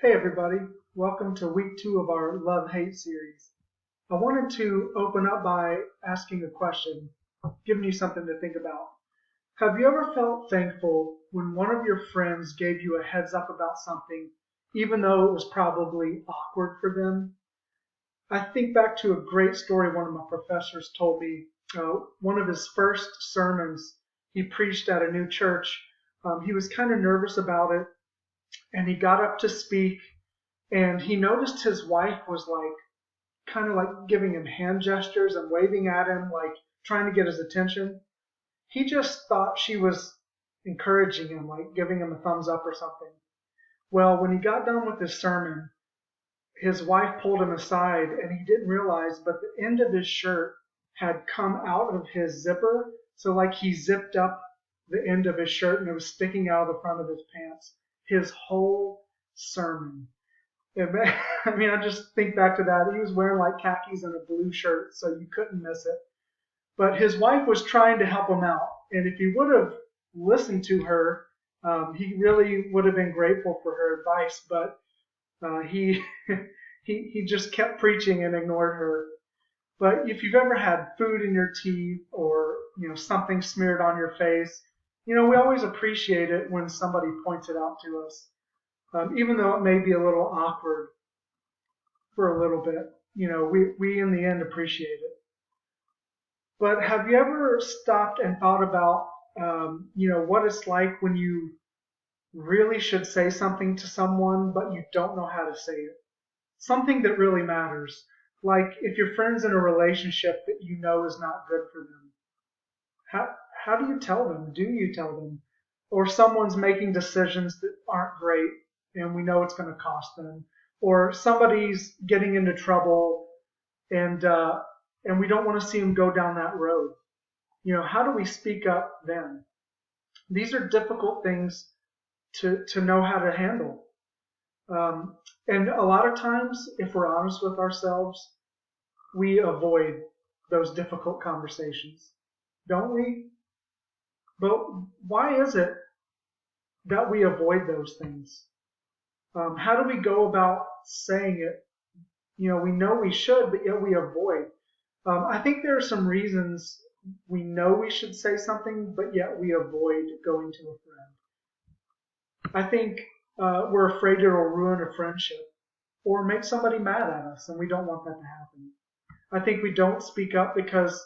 Hey everybody, welcome to week 2 of our Love-Hate series. I wanted to open up by asking a question, giving you something to think about. Have you ever felt thankful when one of your friends gave you a heads up about something, even though it was probably awkward for them? I think back to a great story one of my professors told me. One of his first sermons he preached at a new church. He was kind of nervous about it, and he got up to speak and he noticed his wife was kind of like giving him hand gestures and waving at him, like trying to get his attention. He just thought she was encouraging him, like giving him a thumbs up or something. Well, when he got done with his sermon, his wife pulled him aside and he didn't realize, but the end of his shirt had come out of his zipper. So, like, he zipped up the end of his shirt and it was sticking out of the front of his pants. His whole sermon. I just think back to that. He was wearing like khakis and a blue shirt, so you couldn't miss it. But his wife was trying to help him out, and if he would have listened to her, he really would have been grateful for her advice. But he he just kept preaching and ignored her. But if you've ever had food in your teeth or something smeared on your face, we always appreciate it when somebody points it out to us. Even though it may be a little awkward for a little bit, we in the end appreciate it. But have you ever stopped and thought about, what it's like when you really should say something to someone, but you don't know how to say it? Something that really matters. Like if your friend's in a relationship that you know is not good for them. How do you tell them? Do you tell them? Or someone's making decisions that aren't great and we know it's going to cost them. Or somebody's getting into trouble and we don't want to see them go down that road. How do we speak up then? These are difficult things to know how to handle. And a lot of times, if we're honest with ourselves, we avoid those difficult conversations, don't we? But why is it that we avoid those things? How do we go about saying it? We know we should, but yet we avoid. I think there are some reasons we know we should say something, but yet we avoid going to a friend. I think we're afraid it'll ruin a friendship or make somebody mad at us, and we don't want that to happen. I think we don't speak up because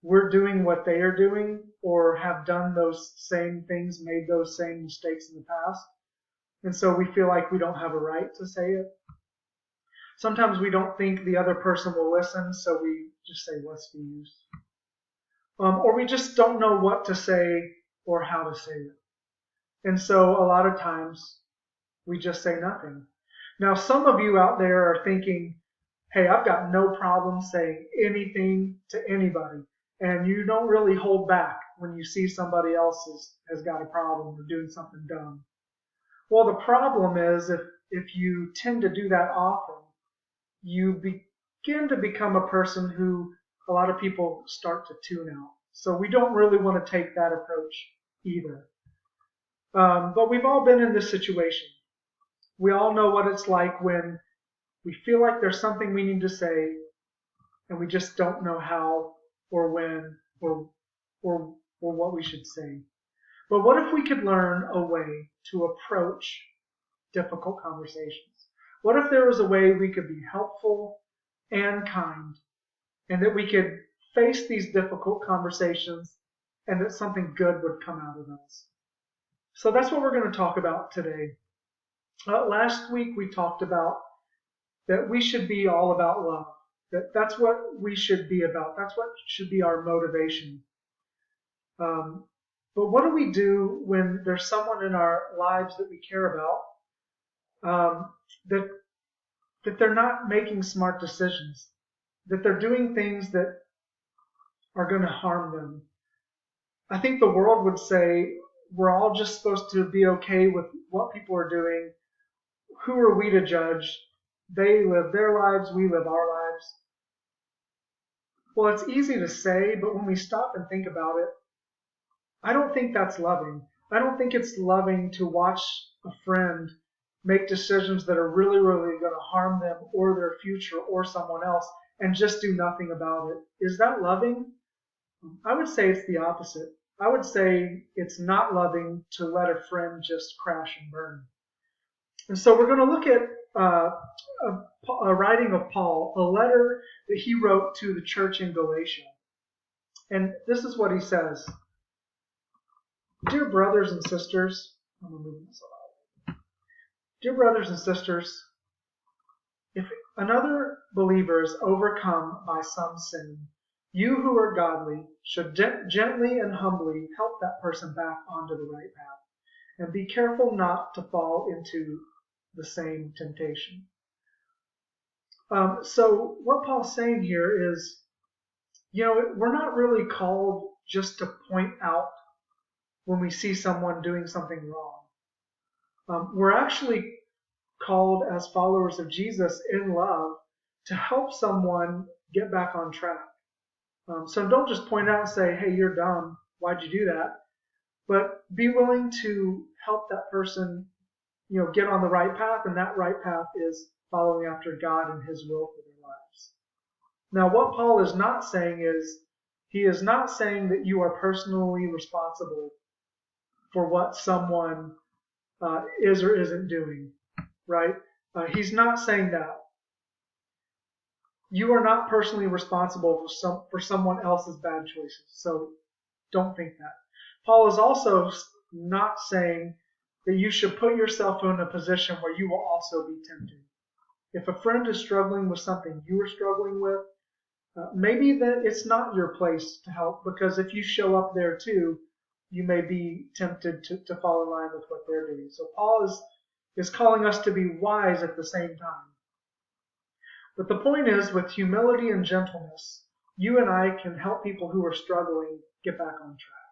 we're doing what they are doing or have done those same things, made those same mistakes in the past. And so we feel like we don't have a right to say it. Sometimes we don't think the other person will listen, so we just say, what's the use? Or we just don't know what to say or how to say it. And so a lot of times we just say nothing. Now, some of you out there are thinking, hey, I've got no problem saying anything to anybody. And you don't really hold back when you see somebody else has got a problem or doing something dumb. Well, the problem is if you tend to do that often, you begin to become a person who a lot of people start to tune out. So we don't really want to take that approach either. But we've all been in this situation. We all know what it's like when we feel like there's something we need to say and we just don't know how or when or what we should say. But what if we could learn a way to approach difficult conversations? What if there was a way we could be helpful and kind, and that we could face these difficult conversations and that something good would come out of those? So that's what we're going to talk about today. Last week we talked about that we should be all about love. That's what we should be about. That's what should be our motivation. But what do we do when there's someone in our lives that we care about that they're not making smart decisions, that they're doing things that are going to harm them? I think the world would say we're all just supposed to be okay with what people are doing. Who are we to judge? They live their lives, we live our lives. Well, it's easy to say, but when we stop and think about it, I don't think that's loving. I don't think it's loving to watch a friend make decisions that are really, really going to harm them or their future or someone else and just do nothing about it. Is that loving? I would say it's the opposite. I would say it's not loving to let a friend just crash and burn. And so we're going to look at a writing of Paul, a letter that he wrote to the church in Galatia. And this is what he says. Dear brothers and sisters, I'm going to move this a lot. Dear brothers and sisters, if another believer is overcome by some sin, you who are godly should gently and humbly help that person back onto the right path. And be careful not to fall into the same temptation. So what Paul's saying here is, we're not really called just to point out when we see someone doing something wrong. We're actually called as followers of Jesus in love to help someone get back on track. So don't just point out and say, hey, you're dumb. Why'd you do that? But be willing to help that person, get on the right path, and that right path is following after God and His will for their lives. Now, what Paul is not saying is, he is not saying that you are personally responsible for what someone is or isn't doing, right? He's not saying that. You are not personally responsible for someone else's bad choices, so don't think that. Paul is also not saying that you should put yourself in a position where you will also be tempted. If a friend is struggling with something you are struggling with, maybe that it's not your place to help, because if you show up there too, you may be tempted to fall in line with what they're doing. So Paul is calling us to be wise at the same time. But the point is, with humility and gentleness, you and I can help people who are struggling get back on track.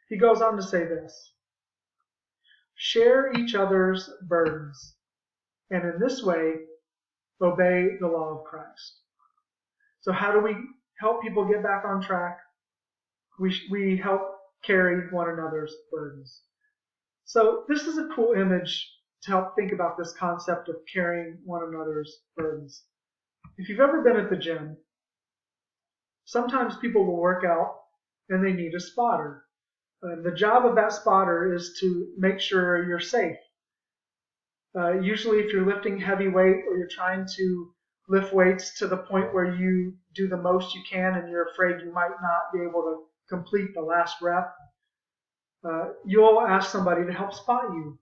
He goes on to say this: share each other's burdens, and in this way, obey the law of Christ. So how do we help people get back on track? We help carry one another's burdens. So this is a cool image to help think about this concept of carrying one another's burdens. If you've ever been at the gym, sometimes people will work out and they need a spotter. The job of that spotter is to make sure you're safe. Usually if you're lifting heavy weight or you're trying to lift weights to the point where you do the most you can and you're afraid you might not be able to complete the last rep, you'll ask somebody to help spot you.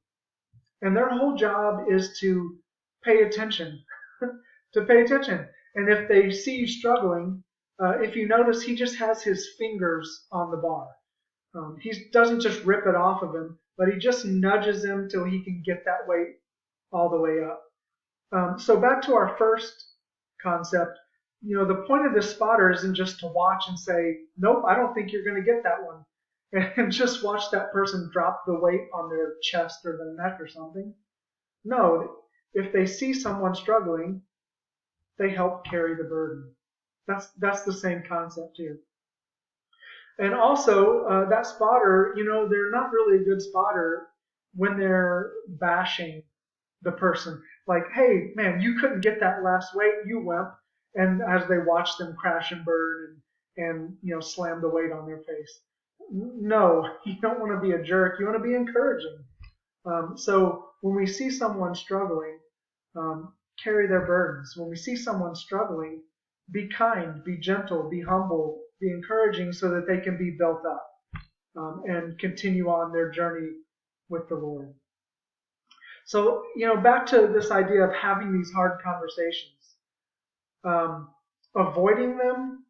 And their whole job is to pay attention. And if they see you struggling, if you notice, he just has his fingers on the bar. He doesn't just rip it off of him, but he just nudges him till he can get that weight all the way up. So back to our first concept, the point of this spotter isn't just to watch and say, nope, I don't think you're going to get that one, and just watch that person drop the weight on their chest or their neck or something. No, if they see someone struggling, they help carry the burden. That's the same concept here. And also, that spotter, they're not really a good spotter when they're bashing the person. Like, hey, man, you couldn't get that last weight, you wimp. And as they watch them crash and burn and slam the weight on their face. No, you don't want to be a jerk. You want to be encouraging. So when we see someone struggling, carry their burdens. When we see someone struggling, be kind, be gentle, be humble, be encouraging so that they can be built up and continue on their journey with the Lord. So, back to this idea of having these hard conversations. Avoiding them,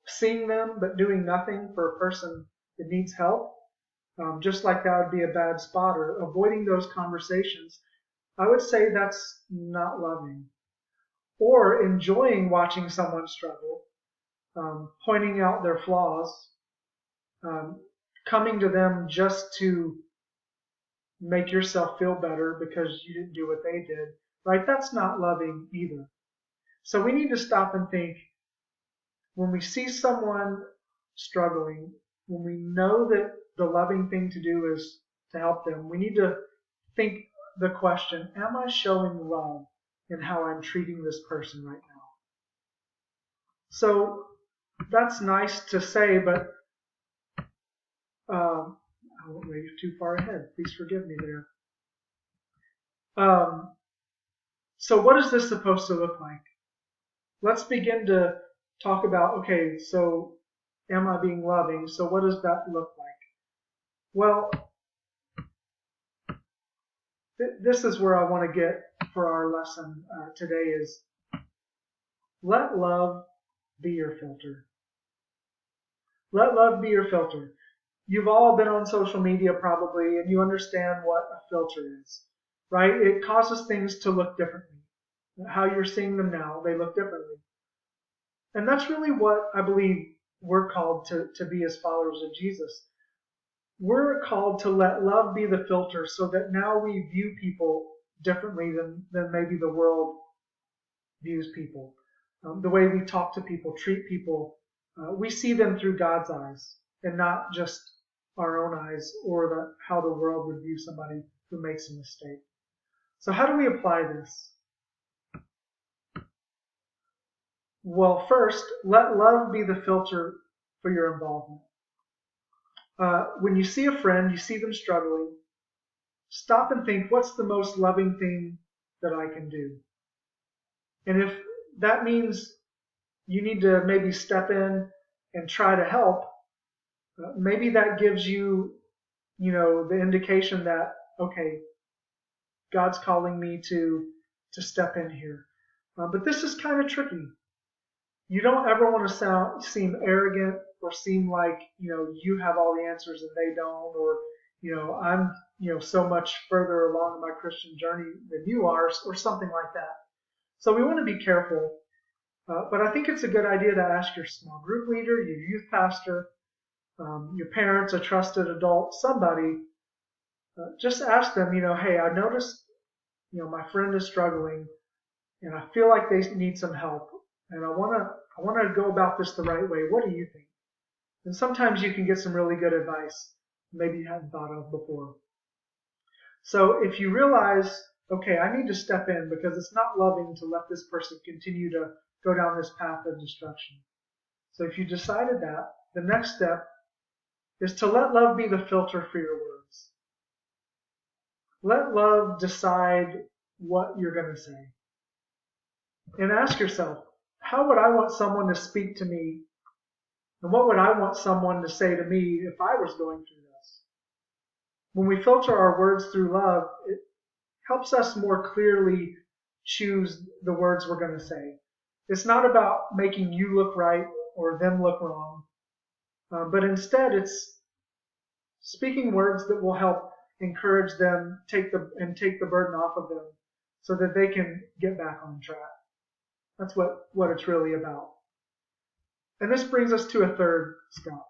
seeing them but doing nothing for a person that needs help, just like that would be a bad spotter. Avoiding those conversations, I would say that's not loving. Or enjoying watching someone struggle, pointing out their flaws, coming to them just to make yourself feel better because you didn't do what they did, right? That's not loving either. So we need to stop and think, when we see someone struggling, when we know that the loving thing to do is to help them, we need to think the question, am I showing love in how I'm treating this person right now? So that's nice to say, but I won't move too far ahead. Please forgive me there. So what is this supposed to look like? Let's begin to talk about, okay, so am I being loving? So what does that look like? Well, this is where I want to get for our lesson today is let love be your filter. Let love be your filter. You've all been on social media probably, and you understand what a filter is, right? It causes things to look differently. How you're seeing them now, they look differently. And that's really what I believe we're called to be as followers of Jesus. We're called to let love be the filter so that now we view people differently than maybe the world views people. The way we talk to people, treat people, we see them through God's eyes and not just our own eyes or how the world would view somebody who makes a mistake. So how do we apply this? Well, first, let love be the filter for your involvement. When you see a friend, you see them struggling, stop and think, what's the most loving thing that I can do? And if that means you need to maybe step in and try to help, maybe that gives you, the indication that, okay, God's calling me to step in here. But this is kind of tricky. You don't ever want to seem arrogant or seem like, you have all the answers and they don't, or, I'm, so much further along in my Christian journey than you are, or something like that. So we want to be careful. But I think it's a good idea to ask your small group leader, your youth pastor, your parents, a trusted adult, somebody, just ask them, hey, I noticed, my friend is struggling and I feel like they need some help. And I want to go about this the right way. What do you think? And sometimes you can get some really good advice maybe you hadn't thought of before. So if you realize, okay, I need to step in because it's not loving to let this person continue to go down this path of destruction. So if you decided that, the next step is to let love be the filter for your words. Let love decide what you're going to say. And ask yourself, how would I want someone to speak to me? And what would I want someone to say to me if I was going through this? When we filter our words through love, it helps us more clearly choose the words we're going to say. It's not about making you look right or them look wrong, but instead it's speaking words that will help encourage them, take the burden off of them so that they can get back on track. That's what it's really about. And this brings us to a third step.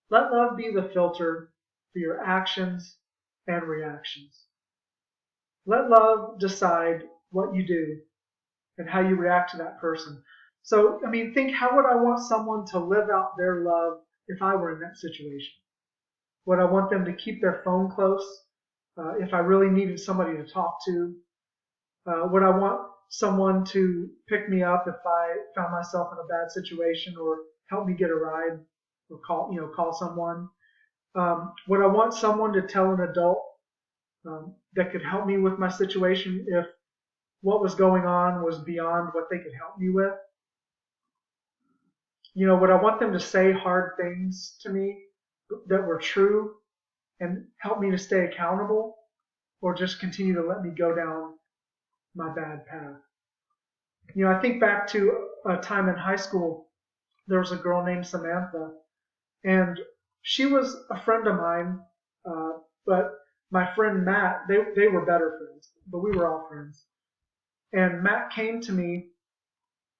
Let love be the filter for your actions and reactions. Let love decide what you do and how you react to that person. So, think, how would I want someone to live out their love if I were in that situation? Would I want them to keep their phone close if I really needed somebody to talk to? Would I want someone to pick me up if I found myself in a bad situation or help me get a ride or call someone? Would I want someone to tell an adult that could help me with my situation if what was going on was beyond what they could help me with? Would I want them to say hard things to me that were true and help me to stay accountable, or just continue to let me go down my bad path? I think back to a time in high school. There was a girl named Samantha, and she was a friend of mine, but my friend Matt, they were better friends, but we were all friends. And Matt came to me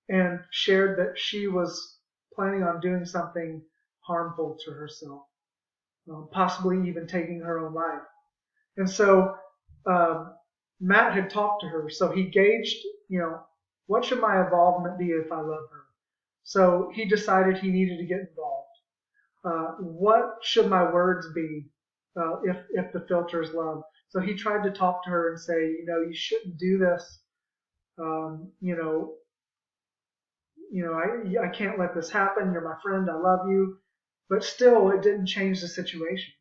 and shared that she was planning on doing something harmful to herself, possibly even taking her own life. And so Matt had talked to her, so he gauged, what should my involvement be if I love her? So he decided he needed to get involved. What should my words be if the filter is love? So he tried to talk to her and say, you shouldn't do this. Um, you know, I can't let this happen. You're my friend. I love you. But still, it didn't change the situation.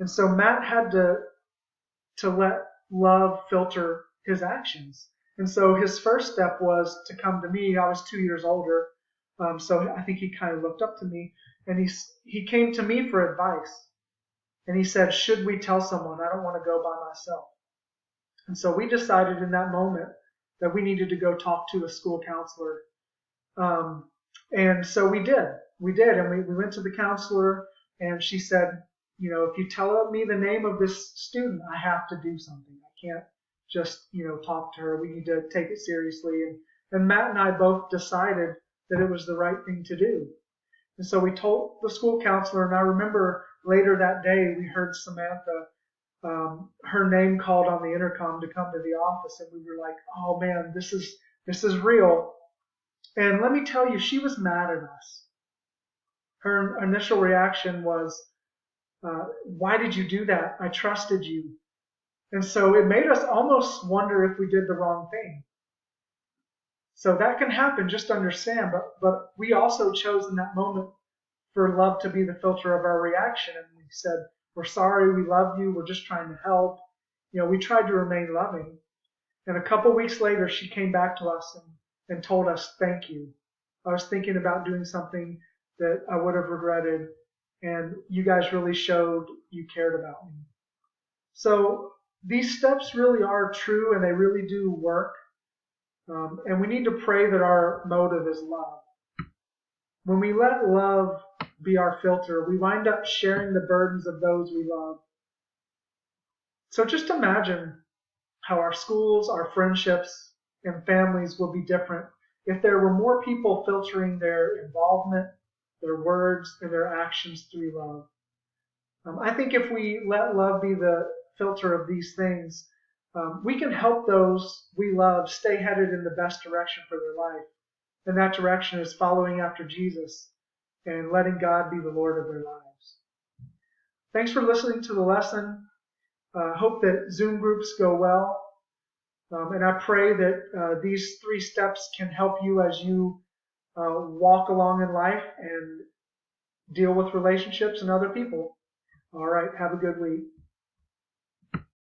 And so Matt had to let love filter his actions. And so his first step was to come to me. I was 2 years older, so I think he kind of looked up to me, and he came to me for advice. And he said, should we tell someone? I don't want to go by myself. And so we decided in that moment that we needed to go talk to a school counselor. And so we did. We did. And we went to the counselor, and she said, if you tell me the name of this student, I have to do something. I can't just, talk to her. We need to take it seriously. And Matt and I both decided that it was the right thing to do. And so we told the school counselor, and I remember later that day we heard Samantha, her name called on the intercom to come to the office, and we were like, oh man, this is real. And let me tell you, she was mad at us. Her initial reaction was, why did you do that? I trusted you. And so it made us almost wonder if we did the wrong thing. So that can happen, just understand. But we also chose in that moment for love to be the filter of our reaction. And we said, we're sorry, we love you, we're just trying to help. We tried to remain loving. And a couple weeks later, she came back to us and told us, thank you. I was thinking about doing something that I would have regretted, and you guys really showed you cared about me. So these steps really are true, and they really do work. And we need to pray that our motive is love. When we let love be our filter, we wind up sharing the burdens of those we love. So just imagine how our schools, our friendships, and families will be different if there were more people filtering their involvement, their words, and their actions through love. I think if we let love be the filter of these things, we can help those we love stay headed in the best direction for their life. And that direction is following after Jesus and letting God be the Lord of their lives. Thanks for listening to the lesson. Hope that Zoom groups go well. And I pray that these 3 steps can help you as you walk along in life and deal with relationships and other people. All right, have a good week.